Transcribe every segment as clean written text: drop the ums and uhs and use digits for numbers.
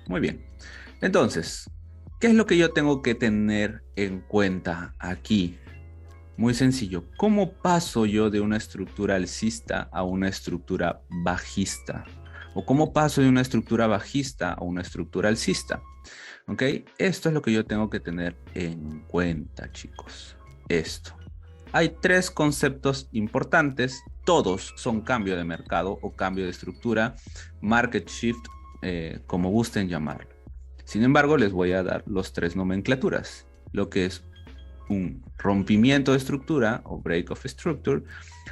Muy bien. Entonces, ¿qué es lo que yo tengo que tener en cuenta aquí? Muy sencillo. ¿Cómo paso yo de una estructura alcista a una estructura bajista? ¿O cómo paso de una estructura bajista a una estructura alcista? ¿Ok? Esto es lo que yo tengo que tener en cuenta, chicos. Esto. Hay tres conceptos importantes. Todos son cambio de mercado o cambio de estructura, market shift, como gusten llamarlo. Sin embargo, les voy a dar los tres nomenclaturas. Lo que es un rompimiento de estructura o break of structure,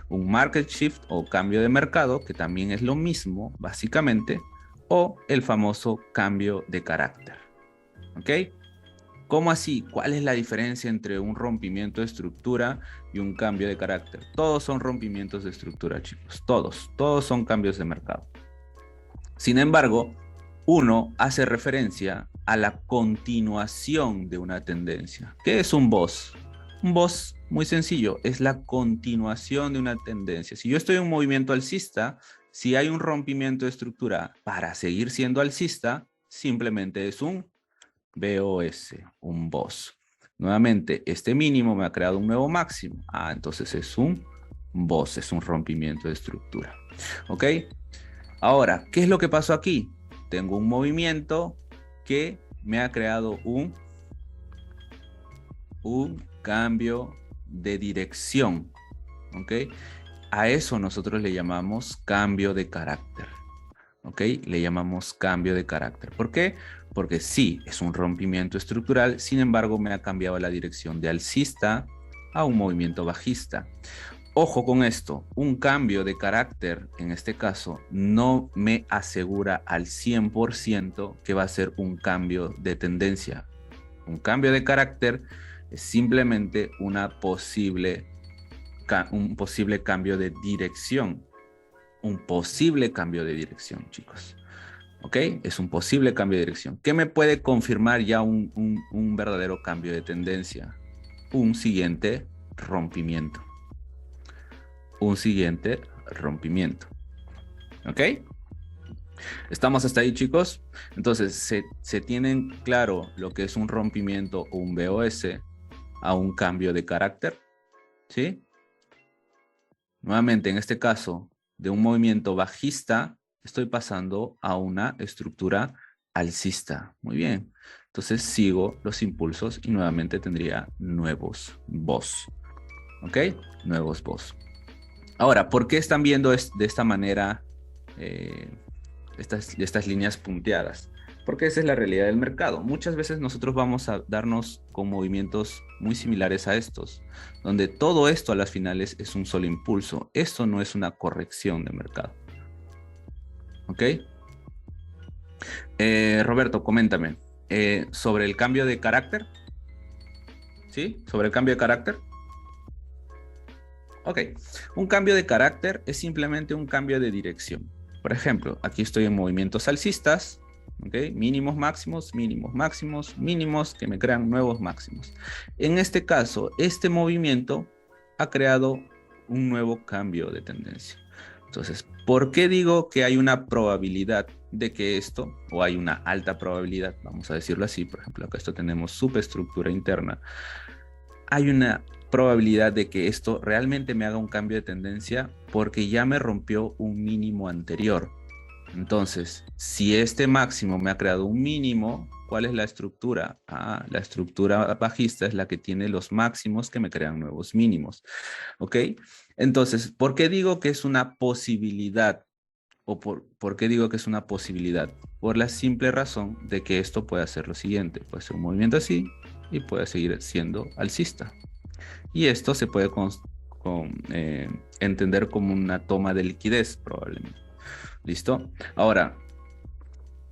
un market shift o cambio de mercado, que también es lo mismo básicamente, o el famoso cambio de carácter. ¿Ok? ¿Cómo así? ¿Cuál es la diferencia entre un rompimiento de estructura y un cambio de carácter? Todos son rompimientos de estructura, chicos. Todos son cambios de mercado. Sin embargo, uno hace referencia a la continuación de una tendencia. ¿Qué es un boss? Un boss, muy sencillo, es la continuación de una tendencia. Si yo estoy en un movimiento alcista, si hay un rompimiento de estructura para seguir siendo alcista, simplemente es un BOS, un boss. Nuevamente, este mínimo me ha creado un nuevo máximo. Entonces es un boss, es un rompimiento de estructura. ¿Ok? Ahora, ¿qué es lo que pasó aquí? Tengo un movimiento que me ha creado un cambio de dirección. ¿Ok? A eso nosotros le llamamos cambio de carácter. ¿Ok? Le llamamos cambio de carácter. ¿Por qué? Porque sí, es un rompimiento estructural, sin embargo me ha cambiado la dirección de alcista a un movimiento bajista. Ojo con esto, un cambio de carácter, en este caso, no me asegura al 100% que va a ser un cambio de tendencia. Un cambio de carácter es simplemente un posible cambio de dirección. Un posible cambio de dirección, chicos. ¿Ok? Es un posible cambio de dirección. ¿Qué me puede confirmar ya un verdadero cambio de tendencia? Un siguiente rompimiento. Un siguiente rompimiento. ¿Ok? ¿Estamos hasta ahí, chicos? Entonces, se tienen claro lo que es un rompimiento o un BOS a un cambio de carácter. ¿Sí? Nuevamente, en este caso, de un movimiento bajista, estoy pasando a una estructura alcista. Muy bien. Entonces sigo los impulsos y nuevamente tendría nuevos BOS. ¿Ok? Nuevos BOS. Ahora, ¿por qué están viendo de esta manera eh, estas líneas punteadas? Porque esa es la realidad del mercado. Muchas veces nosotros vamos a darnos con movimientos muy similares a estos, donde todo esto a las finales es un solo impulso. Esto no es una corrección de mercado. ¿Ok? Roberto, coméntame sobre el cambio de carácter. ¿Sí? Sobre el cambio de carácter. Ok. Un cambio de carácter es simplemente un cambio de dirección. Por ejemplo, aquí estoy en movimientos alcistas. ¿Ok? Mínimos, máximos, mínimos, máximos, mínimos que me crean nuevos máximos. En este caso, este movimiento ha creado un nuevo cambio de tendencia. Entonces, ¿por qué digo que hay una probabilidad de que esto, o hay una alta probabilidad, vamos a decirlo así, por ejemplo, acá esto tenemos superestructura interna, hay una probabilidad de que esto realmente me haga un cambio de tendencia porque ya me rompió un mínimo anterior. Entonces, si este máximo me ha creado un mínimo, ¿cuál es la estructura? La estructura bajista es la que tiene los máximos que me crean nuevos mínimos. ¿Ok? Entonces, ¿por qué digo que es una posibilidad? ¿O por qué digo que es una posibilidad? Por la simple razón de que esto puede hacer lo siguiente. Puede ser un movimiento así y puede seguir siendo alcista. Y esto se puede entender como una toma de liquidez probablemente. ¿Listo? Ahora,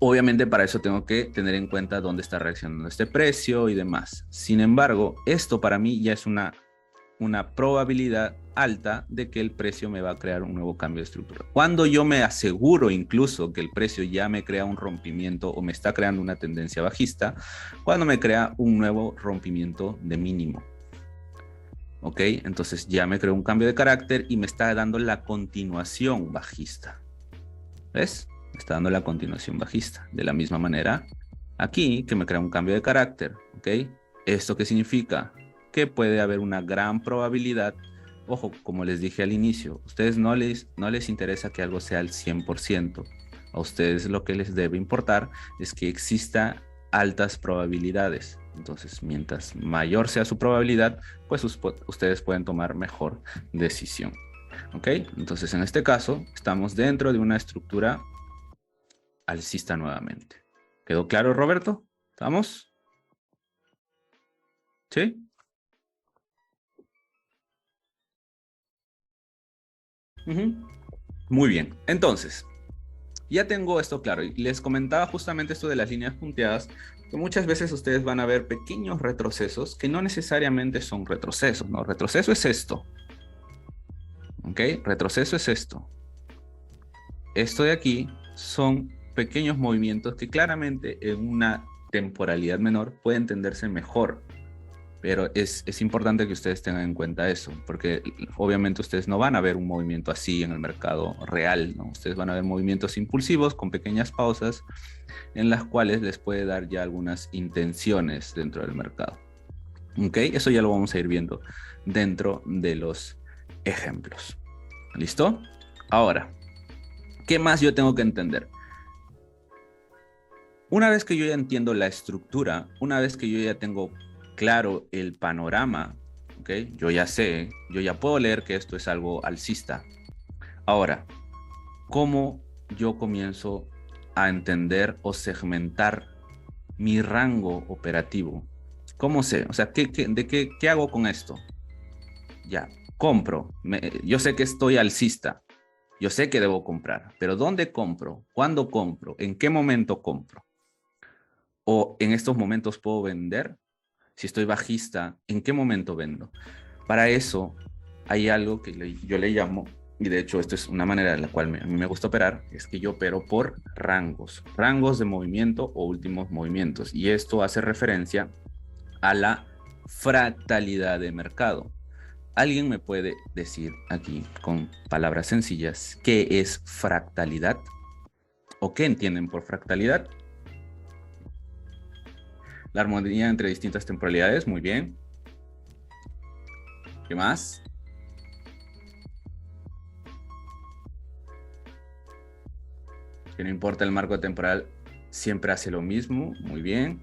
obviamente para eso tengo que tener en cuenta dónde está reaccionando este precio y demás. Sin embargo, esto para mí ya es una probabilidad alta de que el precio me va a crear un nuevo cambio de estructura. Cuando yo me aseguro incluso que el precio ya me crea un rompimiento o me está creando una tendencia bajista, cuando me crea un nuevo rompimiento de mínimo. ¿Ok? Entonces ya me creó un cambio de carácter y me está dando la continuación bajista. ¿Ves? está dando la continuación bajista. De la misma manera, aquí, que me crea un cambio de carácter, ¿ok? ¿Esto qué significa? Que puede haber una gran probabilidad. Ojo, como les dije al inicio, a ustedes no les interesa que algo sea al 100%. A ustedes lo que les debe importar es que exista altas probabilidades. Entonces, mientras mayor sea su probabilidad, pues ustedes pueden tomar mejor decisión. ¿Ok? Entonces, en este caso, estamos dentro de una estructura alcista nuevamente. ¿Quedó claro, Roberto? ¿Estamos? ¿Sí? Muy bien. Entonces, ya tengo esto claro. Y les comentaba justamente esto de las líneas punteadas, que muchas veces ustedes van a ver pequeños retrocesos que no necesariamente son retrocesos, ¿no? Retroceso es esto. ¿Ok? Retroceso es esto. Esto de aquí son pequeños movimientos que claramente en una temporalidad menor puede entenderse mejor. Pero es importante que ustedes tengan en cuenta eso, porque obviamente ustedes no van a ver un movimiento así en el mercado real, ¿no? Ustedes van a ver movimientos impulsivos con pequeñas pausas en las cuales les puede dar ya algunas intenciones dentro del mercado. ¿Ok? Eso ya lo vamos a ir viendo dentro de los ejemplos. ¿Listo? Ahora, ¿qué más yo tengo que entender? Una vez que yo ya entiendo la estructura, una vez que yo ya tengo claro el panorama, ¿okay? Yo ya sé, yo ya puedo leer que esto es algo alcista. Ahora, ¿cómo yo comienzo a entender o segmentar mi rango operativo? ¿Cómo sé? O sea, ¿qué hago con esto? Ya, compro. Yo sé que estoy alcista. Yo sé que debo comprar, pero ¿dónde compro? ¿Cuándo compro? ¿En qué momento compro? ¿O en estos momentos puedo vender? Si estoy bajista, ¿en qué momento vendo? Para eso hay algo que yo le llamo, y de hecho esto es una manera en la cual a mí me gusta operar, es que yo opero por rangos de movimiento o últimos movimientos. Y esto hace referencia a la fractalidad de mercado. ¿Alguien me puede decir aquí con palabras sencillas qué es fractalidad? ¿O qué entienden por fractalidad? La armonía entre distintas temporalidades, muy bien. ¿Qué más? Que no importa el marco temporal, siempre hace lo mismo, muy bien.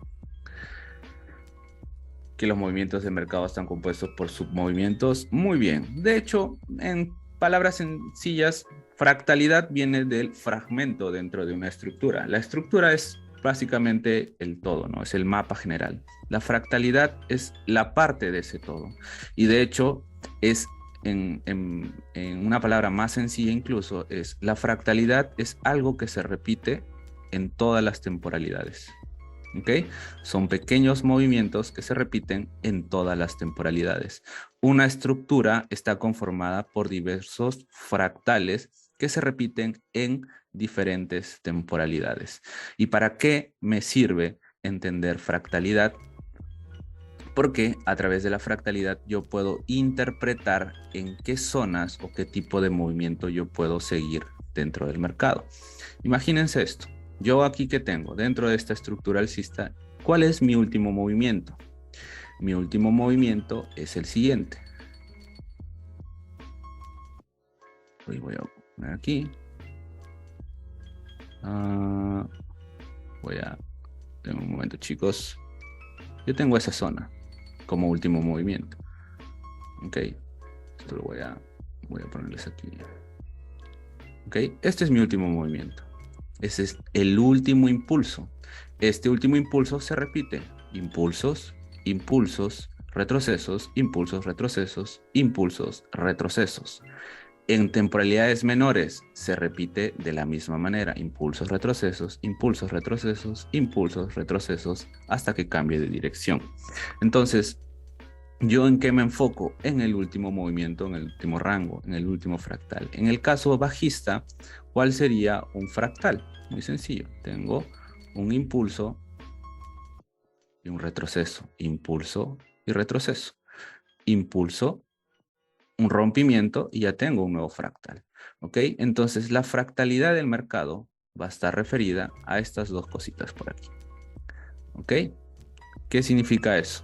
Que los movimientos de mercado están compuestos por submovimientos, muy bien. De hecho, en palabras sencillas, fractalidad viene del fragmento dentro de una estructura. La estructura es básicamente el todo, ¿no? Es el mapa general. La fractalidad es la parte de ese todo. Y de hecho, es en una palabra más sencilla incluso, es la fractalidad es algo que se repite en todas las temporalidades. ¿Ok? Son pequeños movimientos que se repiten en todas las temporalidades. Una estructura está conformada por diversos fractales que se repiten en diferentes temporalidades. ¿Y para qué me sirve entender fractalidad? Porque a través de la fractalidad yo puedo interpretar en qué zonas o qué tipo de movimiento yo puedo seguir dentro del mercado. Imagínense esto. Yo aquí que tengo dentro de esta estructura alcista, ¿cuál es mi último movimiento? Mi último movimiento es el siguiente. Voy a poner aquí. Tengo un momento, chicos. Yo tengo esa zona como último movimiento. Ok. Esto lo voy a ponerles aquí. Ok. Este es mi último movimiento. Ese es el último impulso. Este último impulso se repite. Impulsos, impulsos, retrocesos, impulsos, retrocesos, impulsos, retrocesos. En temporalidades menores se repite de la misma manera. Impulsos, retrocesos, impulsos, retrocesos, impulsos, retrocesos, hasta que cambie de dirección. Entonces, ¿yo en qué me enfoco? En el último movimiento, en el último rango, en el último fractal. En el caso bajista, ¿cuál sería un fractal? Muy sencillo. Tengo un impulso y un retroceso. Impulso y retroceso. Impulso, un rompimiento y ya tengo un nuevo fractal. ¿Ok? Entonces, la fractalidad del mercado va a estar referida a estas dos cositas por aquí. ¿Ok? ¿Qué significa eso?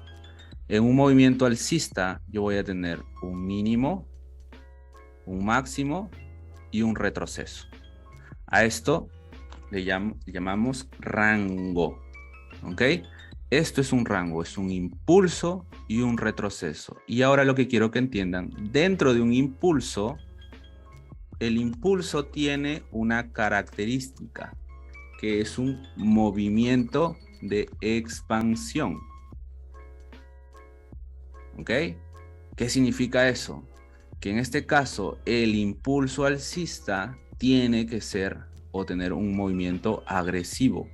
En un movimiento alcista yo voy a tener un mínimo, un máximo y un retroceso. A esto le llamamos rango. ¿Ok? Esto es un rango, es un impulso y un retroceso. Y ahora lo que quiero que entiendan, dentro de un impulso, el impulso tiene una característica, que es un movimiento de expansión. ¿Ok? ¿Qué significa eso? Que en este caso el impulso alcista tiene que ser o tener un movimiento agresivo.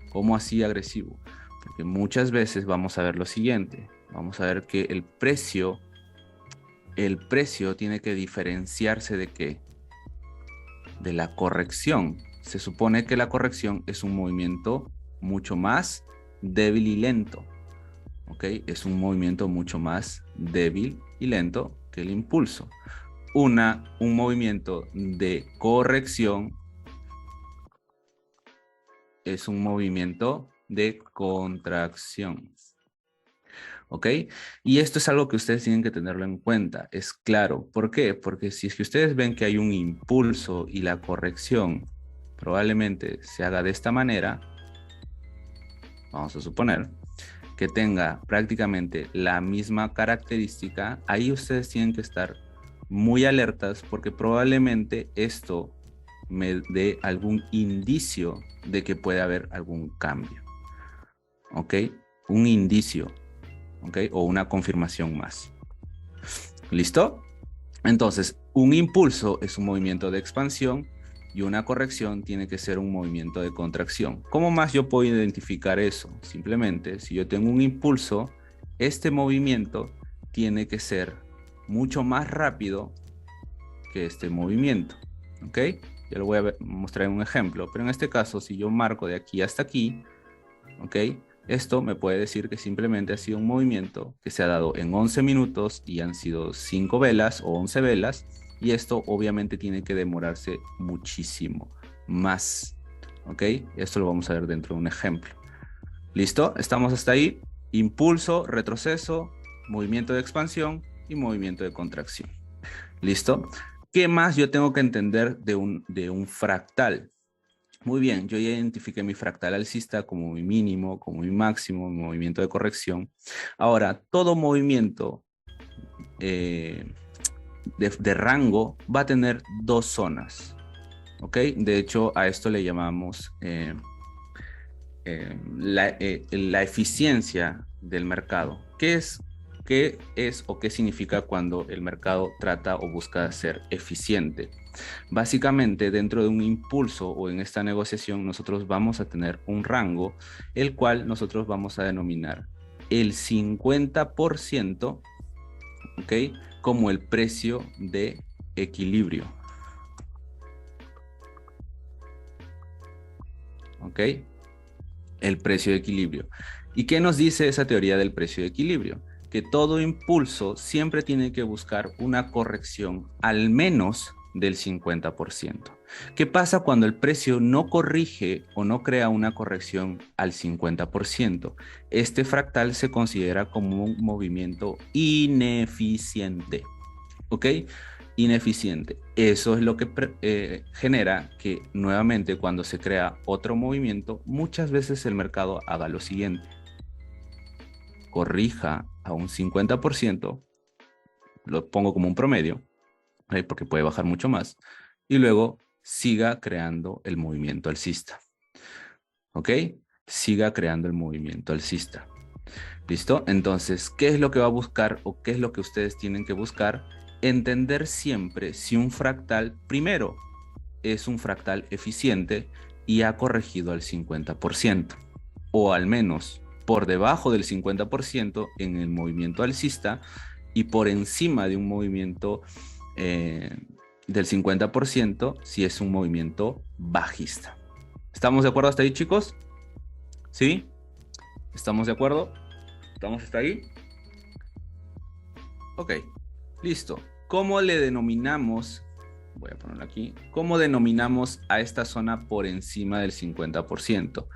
¿Cómo así agresivo? Porque muchas veces vamos a ver lo siguiente. Vamos a ver que el precio tiene que diferenciarse ¿de qué? De la corrección. Se supone que la corrección es un movimiento mucho más débil y lento. ¿Ok? Es un movimiento mucho más débil y lento que el impulso. Un movimiento de corrección es un movimiento de contracción. ¿Ok? Y esto es algo que ustedes tienen que tenerlo en cuenta. Es claro. ¿Por qué? Porque si es que ustedes ven que hay un impulso y la corrección probablemente se haga de esta manera, vamos a suponer que tenga prácticamente la misma característica, ahí ustedes tienen que estar muy alertas porque probablemente esto me dé algún indicio de que puede haber algún cambio. ¿Ok? Un indicio. ¿Ok? O una confirmación más. ¿Listo? Entonces, un impulso es un movimiento de expansión y una corrección tiene que ser un movimiento de contracción. ¿Cómo más yo puedo identificar eso? Simplemente, si yo tengo un impulso, este movimiento tiene que ser mucho más rápido que este movimiento. ¿Ok? Ya lo voy a mostrar en un ejemplo, pero en este caso, si yo marco de aquí hasta aquí, ¿ok? Esto me puede decir que simplemente ha sido un movimiento que se ha dado en 11 minutos y han sido 5 velas o 11 velas, y esto obviamente tiene que demorarse muchísimo más. ¿Ok? Esto lo vamos a ver dentro de un ejemplo. ¿Listo? ¿Estamos hasta ahí? Impulso, retroceso, movimiento de expansión y movimiento de contracción. ¿Listo? ¿Qué más yo tengo que entender de un fractal? Muy bien, yo ya identifiqué mi fractal alcista como mi mínimo, como mi máximo, mi movimiento de corrección. Ahora, todo movimiento de rango va a tener dos zonas. ¿Ok? De hecho, a esto le llamamos la eficiencia del mercado. ¿Qué es o qué significa cuando el mercado trata o busca ser eficiente? Básicamente, dentro de un impulso o en esta negociación, nosotros vamos a tener un rango, el cual nosotros vamos a denominar el 50%, ¿ok? Como el precio de equilibrio. ¿Ok? El precio de equilibrio. ¿Y qué nos dice esa teoría del precio de equilibrio? Que todo impulso siempre tiene que buscar una corrección al menos del 50%. ¿Qué pasa cuando el precio no corrige o no crea una corrección al 50%? Este fractal se considera como un movimiento ineficiente. ¿Ok? Ineficiente. Eso es lo que genera que nuevamente cuando se crea otro movimiento, muchas veces el mercado haga lo siguiente. Corrija a un 50%, lo pongo como un promedio, porque puede bajar mucho más, y luego siga creando el movimiento alcista. ¿Ok? Siga creando el movimiento alcista. ¿Listo? Entonces, ¿qué es lo que va a buscar o qué es lo que ustedes tienen que buscar? Entender siempre si un fractal, primero, es un fractal eficiente y ha corregido al 50%, o al menos por debajo del 50% en el movimiento alcista y por encima de un movimiento del 50% si es un movimiento bajista. ¿Estamos de acuerdo hasta ahí, chicos? ¿Sí? ¿Estamos de acuerdo? ¿Estamos hasta ahí? Ok, listo. ¿Cómo le denominamos voy a ponerlo aquí. ¿Cómo denominamos a esta zona por encima del 50%?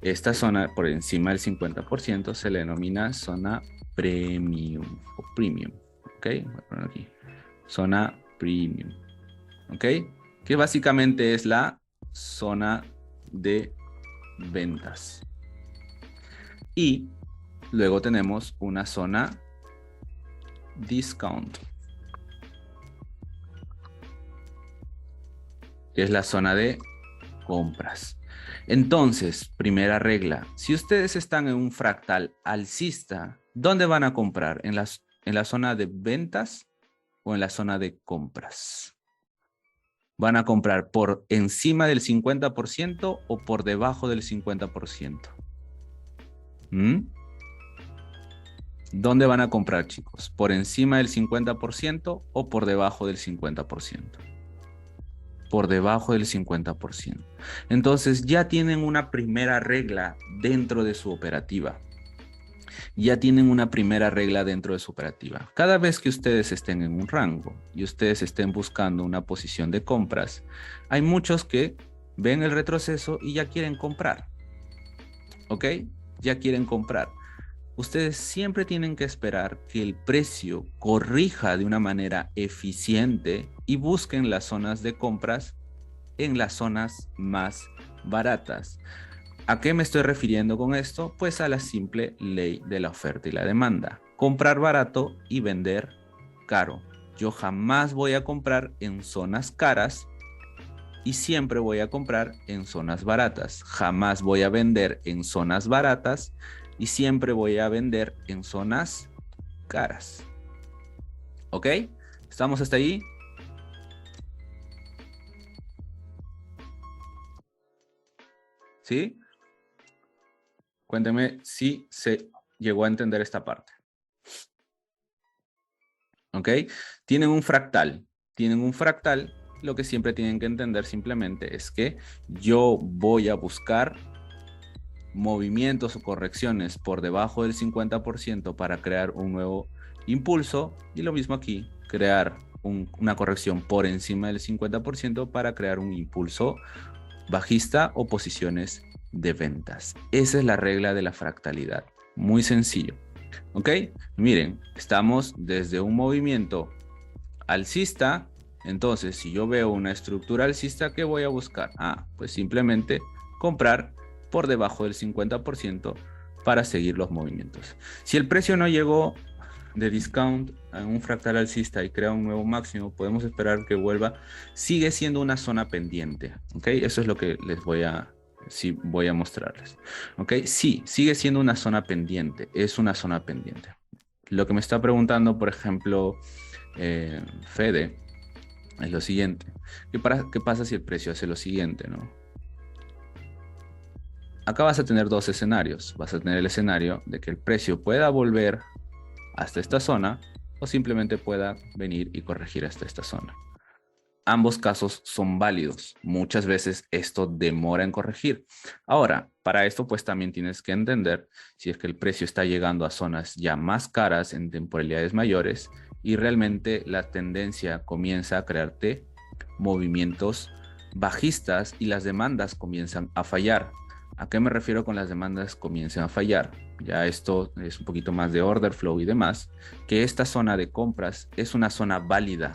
Esta zona por encima del 50% se le denomina zona premium o premium. ¿Ok? Voy a ponerlo aquí. Zona premium. ¿Ok? Que básicamente es la zona de ventas. Y luego tenemos una zona discount, que es la zona de compras. Entonces, primera regla, si ustedes están en un fractal alcista, ¿dónde van a comprar? ¿En la zona de ventas o en la zona de compras? ¿Van a comprar por encima del 50% o por debajo del 50%? ¿Dónde van a comprar, chicos? ¿Por encima del 50% o por debajo del 50%? Por debajo del 50%. Entonces ya tienen una primera regla dentro de su operativa. Ya tienen una primera regla dentro de su operativa. Cada vez que ustedes estén en un rango y ustedes estén buscando una posición de compras, hay muchos que ven el retroceso y ya quieren comprar. ¿Ok? Ya quieren comprar. Ustedes siempre tienen que esperar que el precio corrija de una manera eficiente y busquen las zonas de compras en las zonas más baratas. ¿A qué me estoy refiriendo con esto? Pues a la simple ley de la oferta y la demanda. Comprar barato y vender caro. Yo jamás voy a comprar en zonas caras y siempre voy a comprar en zonas baratas. Jamás voy a vender en zonas baratas y siempre voy a vender en zonas caras. ¿Ok? ¿Estamos hasta ahí? ¿Sí? Cuénteme si se llegó a entender esta parte. ¿Ok? Tienen un fractal. Tienen un fractal. Lo que siempre tienen que entender simplemente es que yo voy a buscar movimientos o correcciones por debajo del 50% para crear un nuevo impulso. Y lo mismo aquí, crear una corrección por encima del 50% para crear un impulso bajista o posiciones de ventas. Esa es la regla de la fractalidad. Muy sencillo. ¿Ok? Miren, estamos desde un movimiento alcista. Entonces, si yo veo una estructura alcista, ¿qué voy a buscar? Pues simplemente comprar por debajo del 50% para seguir los movimientos. Si el precio no llegó de discount a un fractal alcista y crea un nuevo máximo, podemos esperar que vuelva. Sigue siendo una zona pendiente. ¿Ok? Eso es lo que voy a mostrarles. ¿Ok? Sí, sigue siendo una zona pendiente. Es una zona pendiente. Lo que me está preguntando, por ejemplo, Fede, es lo siguiente. ¿Qué pasa si el precio hace lo siguiente, no? Acá vas a tener dos escenarios. Vas a tener el escenario de que el precio pueda volver hasta esta zona o simplemente pueda venir y corregir hasta esta zona. Ambos casos son válidos. Muchas veces esto demora en corregir. Ahora, para esto pues también tienes que entender si es que el precio está llegando a zonas ya más caras en temporalidades mayores y realmente la tendencia comienza a crearte movimientos bajistas y las demandas comienzan a fallar. ¿A qué me refiero con las demandas comiencen a fallar? Ya esto es un poquito más de order flow y demás, que esta zona de compras es una zona válida.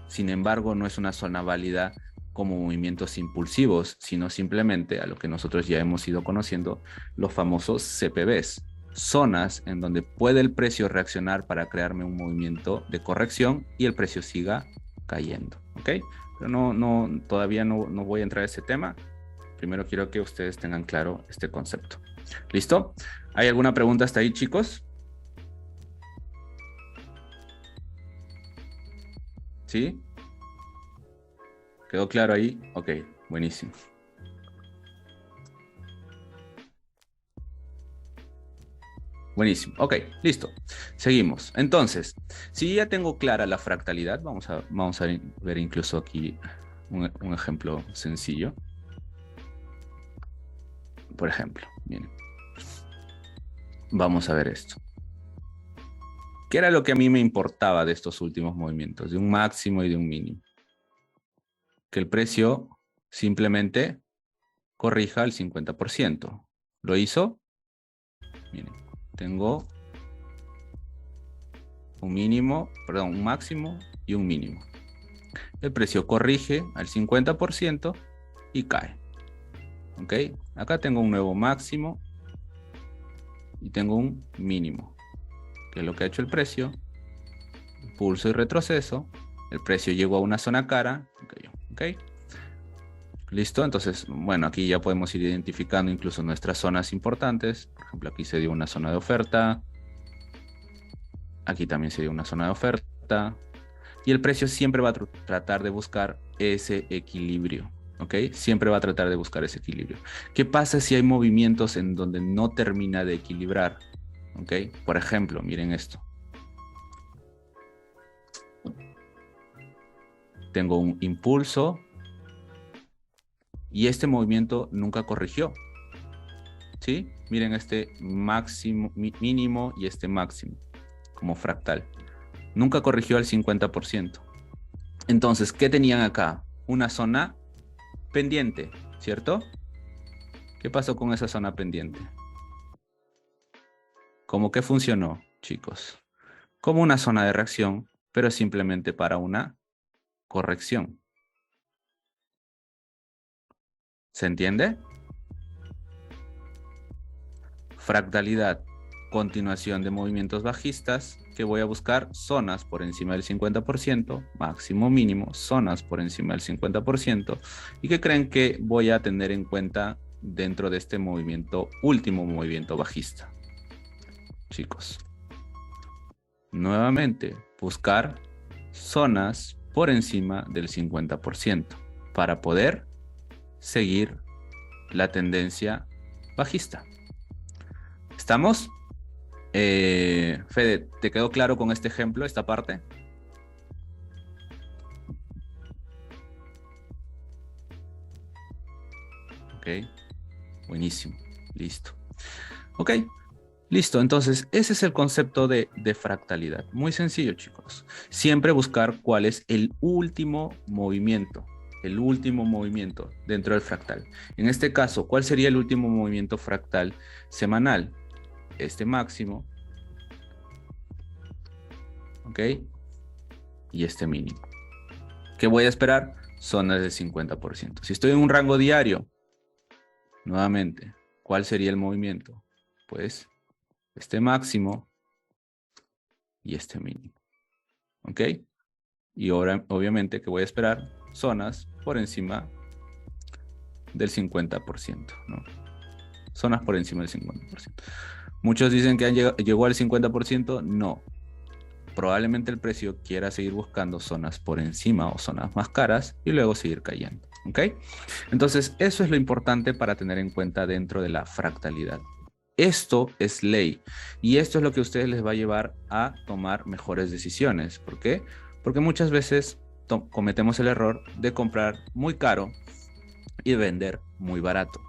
Sin embargo, no es una zona válida como movimientos impulsivos, sino simplemente a lo que nosotros ya hemos ido conociendo, los famosos CPVs, zonas en donde puede el precio reaccionar para crearme un movimiento de corrección y el precio siga cayendo, ¿ok? Pero todavía no voy a entrar a ese tema. Primero quiero que ustedes tengan claro este concepto. ¿Listo? ¿Hay alguna pregunta hasta ahí, chicos? ¿Sí? ¿Quedó claro ahí? Ok, buenísimo. Buenísimo. Ok, listo. Seguimos. Entonces, si ya tengo clara la fractalidad, vamos a ver incluso aquí un ejemplo sencillo. Por ejemplo, miren. Vamos a ver esto. ¿Qué era lo que a mí me importaba de estos últimos movimientos? De un máximo y de un mínimo. que el precio simplemente corrija el 50%. ¿Lo hizo? Miren, tengo un mínimo, perdón, un máximo y un mínimo. El precio corrige al 50% y cae. ¿Ok? Acá tengo un nuevo máximo y tengo un mínimo, que es lo que ha hecho el precio. Impulso y retroceso. El precio llegó a una zona cara. ¿Ok? Listo, entonces, bueno, aquí ya podemos ir identificando incluso nuestras zonas importantes. Por ejemplo, aquí se dio una zona de oferta. Aquí también se dio una zona de oferta. Y el precio siempre va a tratar de buscar ese equilibrio. ¿Ok? Siempre va a tratar de buscar ese equilibrio. ¿Qué pasa si hay movimientos en donde no termina de equilibrar? ¿Ok? Por ejemplo, miren esto. Tengo un impulso y este movimiento nunca corrigió. ¿Sí? Miren este máximo, mínimo y este máximo como fractal. Nunca corrigió al 50%. Entonces, ¿qué tenían acá? Una zona pendiente, ¿cierto? ¿Qué pasó con esa zona pendiente? ¿Cómo que funcionó, chicos? Como una zona de reacción, pero simplemente para una corrección. ¿Se entiende? Fractalidad, continuación de movimientos bajistas, que voy a buscar zonas por encima del 50%, máximo mínimo, zonas por encima del 50%, y que creen que voy a tener en cuenta dentro de este movimiento, último movimiento bajista. Chicos, nuevamente, buscar zonas por encima del 50% para poder seguir la tendencia bajista. ¿Estamos? Fede, ¿te quedó claro con este ejemplo, esta parte? Ok, buenísimo, listo. Ok, listo, entonces ese es el concepto de fractalidad. Muy sencillo, chicos. Siempre buscar cuál es el último movimiento dentro del fractal. En este caso, ¿cuál sería el último movimiento fractal semanal? Este máximo, ¿ok? Y este mínimo. ¿Qué voy a esperar? Zonas del 50%. Si estoy en un rango diario, nuevamente, ¿cuál sería el movimiento? Pues este máximo y este mínimo, ¿ok? Y ahora, obviamente, que voy a esperar zonas por encima del 50%, ¿no? Zonas por encima del 50%. Muchos dicen que llegó al 50%, no. Probablemente el precio quiera seguir buscando zonas por encima o zonas más caras y luego seguir cayendo, ¿ok? Entonces, eso es lo importante para tener en cuenta dentro de la fractalidad. Esto es ley y esto es lo que a ustedes les va a llevar a tomar mejores decisiones. ¿Por qué? Porque muchas veces cometemos el error de comprar muy caro y vender muy barato.